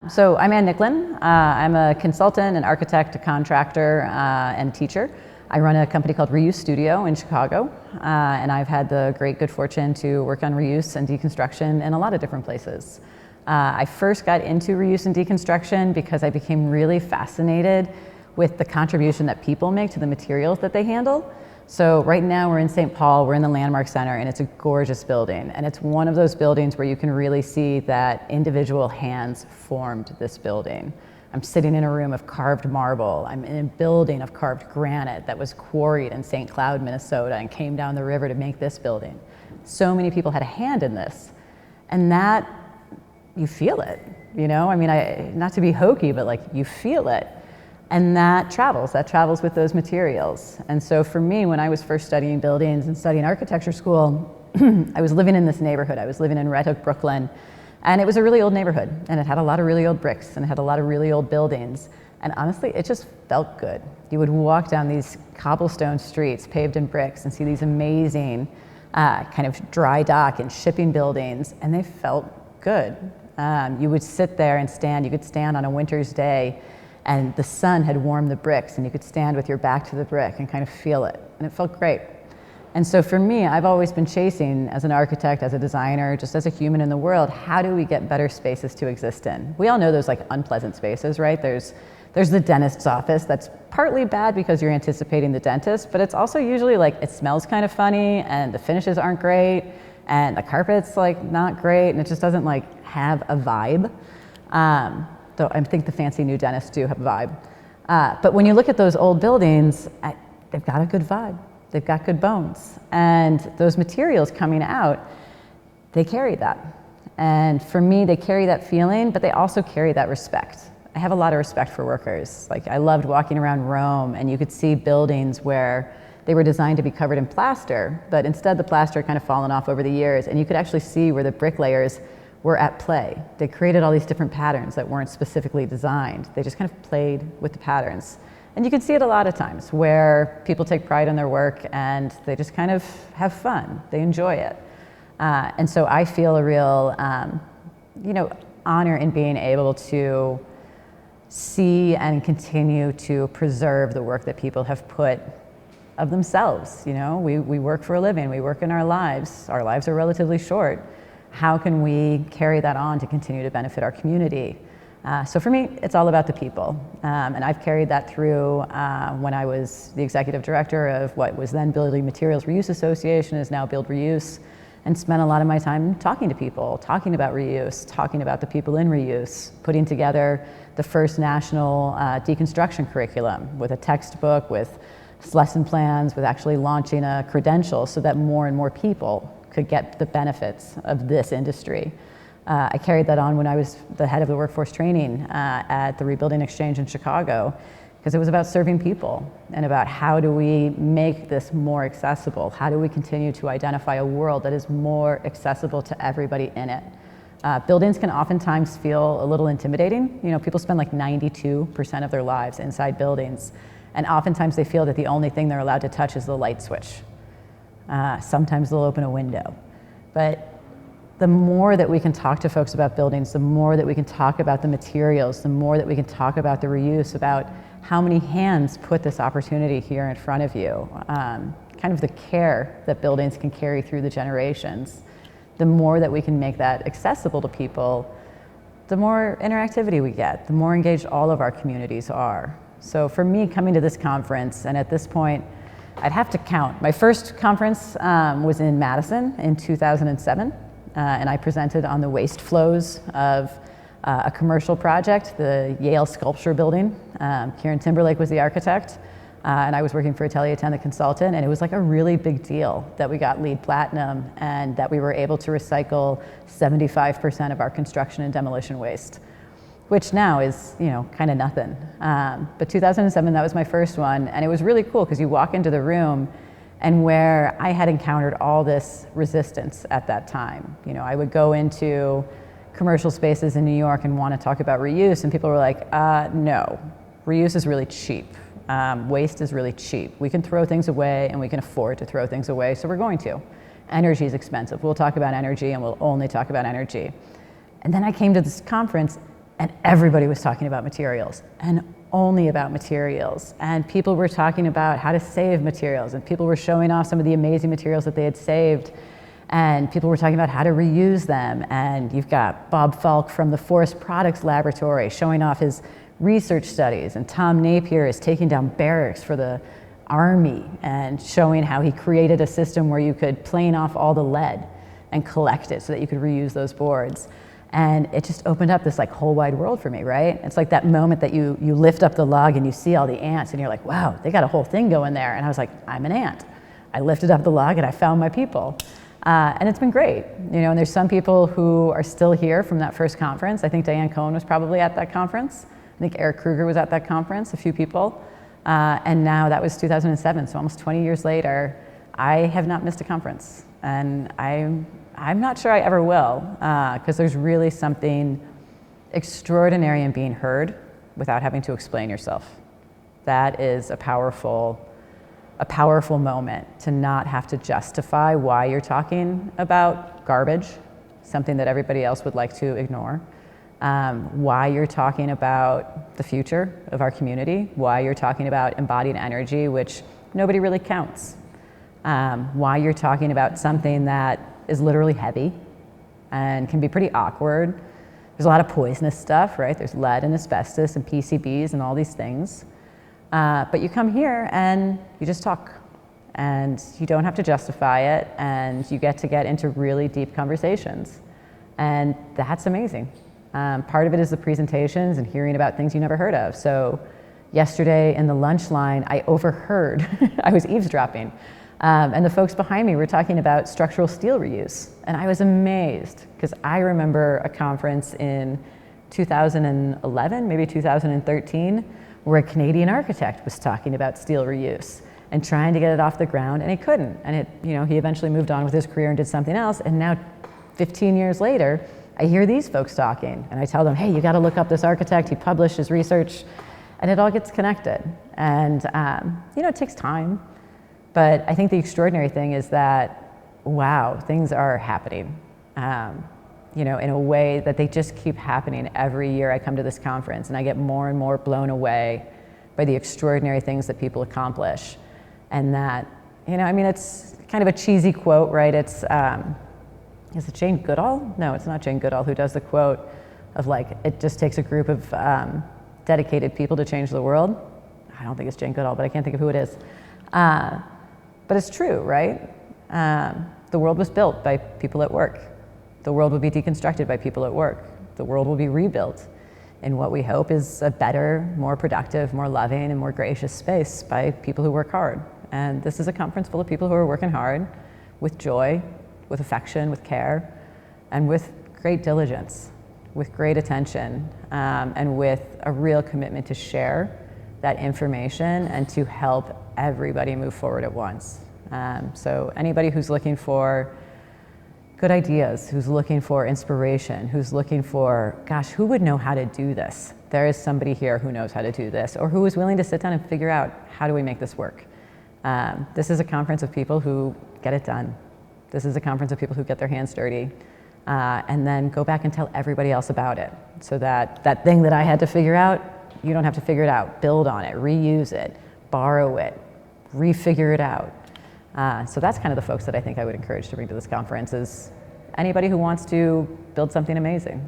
So I'm Anne Nicklin. I'm a consultant, an architect, a contractor, and teacher. I run a company called Reuse Studio in Chicago, and I've had the great good fortune to work on reuse and deconstruction in a lot of different places. I first got into reuse and deconstruction because I became really fascinated with the contribution that people make to the materials that they handle. So right now we're in St. Paul, we're in the Landmark Center, and it's a gorgeous building. And it's one of those buildings where you can really see that individual hands formed this building. I'm sitting in a room of carved marble. I'm in a building of carved granite that was quarried in St. Cloud, Minnesota, and came down the river to make this building. So many people had a hand in this. And that, you feel it, you know? I mean, not to be hokey, but like you feel it. And that travels with those materials. And so for me, when I was first studying buildings and studying architecture school, I was living in this neighborhood. I was living in Red Hook, Brooklyn, and it was a really old neighborhood, and it had a lot of really old bricks, and it had a lot of really old buildings. And honestly, it just felt good. You would walk down these cobblestone streets paved in bricks and see these amazing kind of dry dock and shipping buildings, and they felt good. You would sit there and you could stand on a winter's day, and the sun had warmed the bricks, and you could stand with your back to the brick and kind of feel it, and it felt great. And so for me, I've always been chasing, as an architect, as a designer, just as a human in the world, how do we get better spaces to exist in? We all know those like unpleasant spaces, right? There's the dentist's office that's partly bad because you're anticipating the dentist, but it's also usually like it smells kind of funny, and the finishes aren't great, and the carpet's like not great, and it just doesn't like have a vibe. Though I think the fancy new dentists do have a vibe. But when you look at those old buildings, they've got a good vibe. They've got good bones. And those materials coming out, they carry that. And for me, they carry that feeling, but they also carry that respect. I have a lot of respect for workers. Like, I loved walking around Rome, and you could see buildings where they were designed to be covered in plaster, but instead the plaster had kind of fallen off over the years, and you could actually see where the bricklayers were at play. They created all these different patterns that weren't specifically designed. They just kind of played with the patterns. And you can see it a lot of times where people take pride in their work and they just kind of have fun. They enjoy it. And so I feel a real honor in being able to see and continue to preserve the work that people have put of themselves. You know, we work for a living, we work in our lives. Our lives are relatively short. How can we carry that on to continue to benefit our community? So for me, it's all about the people. And I've carried that through when I was the executive director of what was then Building Materials Reuse Association, is now Build Reuse, and spent a lot of my time talking to people, talking about reuse, talking about the people in reuse, putting together the first national deconstruction curriculum with a textbook, with lesson plans, with actually launching a credential so that more and more people could get the benefits of this industry. I carried that on when I was the head of the workforce training at the Rebuilding Exchange in Chicago, because it was about serving people and about how do we make this more accessible? How do we continue to identify a world that is more accessible to everybody in it? Buildings can oftentimes feel a little intimidating. You know, people spend like 92% of their lives inside buildings, and oftentimes they feel that the only thing they're allowed to touch is the light switch. Sometimes they'll open a window. But the more that we can talk to folks about buildings, the more that we can talk about the materials, the more that we can talk about the reuse, about how many hands put this opportunity here in front of you, kind of the care that buildings can carry through the generations, the more that we can make that accessible to people, the more interactivity we get, the more engaged all of our communities are. So for me, coming to this conference, and at this point, I'd have to count. My first conference was in Madison in 2007, and I presented on the waste flows of a commercial project, the Yale Sculpture Building. Kieran Timberlake was the architect, and I was working for Atelier 10, the consultant, and it was like a really big deal that we got LEED Platinum and that we were able to recycle 75% of our construction and demolition waste, which now is, you know, kind of nothing. But 2007, that was my first one, and it was really cool because you walk into the room, and where I had encountered all this resistance at that time. You know, I would go into commercial spaces in New York and want to talk about reuse, and people were like, no, reuse is really cheap. Waste is really cheap. We can throw things away, and we can afford to throw things away, so we're going to. Energy is expensive. We'll talk about energy, and we'll only talk about energy. And then I came to this conference, And everybody was talking about materials, and only about materials. And people were talking about how to save materials, and people were showing off some of the amazing materials that they had saved. And people were talking about how to reuse them. And you've got Bob Falk from the Forest Products Laboratory showing off his research studies. And Tom Napier is taking down barracks for the Army and showing how he created a system where you could plane off all the lead and collect it so that you could reuse those boards. And it just opened up this like whole wide world for me, right? It's like that moment that you lift up the log and you see all the ants and you're like, wow, they got a whole thing going there. And I was like, I'm an ant. I lifted up the log and I found my people. And it's been great, you know, and there's some people who are still here from that first conference. I think Diane Cohen was probably at that conference. I think Eric Kruger was at that conference, a few people. And now that was 2007, so almost 20 years later, I have not missed a conference. And I'm not sure I ever will, because there's really something extraordinary in being heard without having to explain yourself. That is a powerful moment, to not have to justify why you're talking about garbage, something that everybody else would like to ignore, why you're talking about the future of our community, why you're talking about embodied energy, which nobody really counts, why you're talking about something that is literally heavy and can be pretty awkward. There's a lot of poisonous stuff, right? There's lead and asbestos and PCBs and all these things. But you come here and you just talk, and you don't have to justify it, and you get into really deep conversations. And that's amazing. Part of it is the presentations and hearing about things you never heard of. So yesterday in the lunch line, I overheard, I was eavesdropping, and the folks behind me were talking about structural steel reuse. And I was amazed, because I remember a conference in 2011, maybe 2013, where a Canadian architect was talking about steel reuse and trying to get it off the ground, and he couldn't. And he eventually moved on with his career and did something else. And now, 15 years later, I hear these folks talking, and I tell them, hey, you got to look up this architect. He published his research, and it all gets connected. And it takes time. But I think the extraordinary thing is that, wow, things are happening, in a way that they just keep happening every year I come to this conference, and I get more and more blown away by the extraordinary things that people accomplish. And that, it's kind of a cheesy quote, right? It's, is it Jane Goodall? No, it's not Jane Goodall who does the quote of like, it just takes a group of dedicated people to change the world. I don't think it's Jane Goodall, but I can't think of who it is. But it's true, right? The world was built by people at work. The world will be deconstructed by people at work. The world will be rebuilt in what we hope is a better, more productive, more loving, and more gracious space by people who work hard. And this is a conference full of people who are working hard with joy, with affection, with care, and with great diligence, with great attention, and with a real commitment to share that information and to help everybody move forward at once. So anybody who's looking for good ideas, who's looking for inspiration, who's looking for, gosh, who would know how to do this? There is somebody here who knows how to do this, or who is willing to sit down and figure out, how do we make this work? This is a conference of people who get it done. This is a conference of people who get their hands dirty, and then go back and tell everybody else about it. So that thing that I had to figure out, you don't have to figure it out. Build on it, reuse it, borrow it, refigure it out. So that's kind of the folks that I think I would encourage to bring to this conference, is anybody who wants to build something amazing.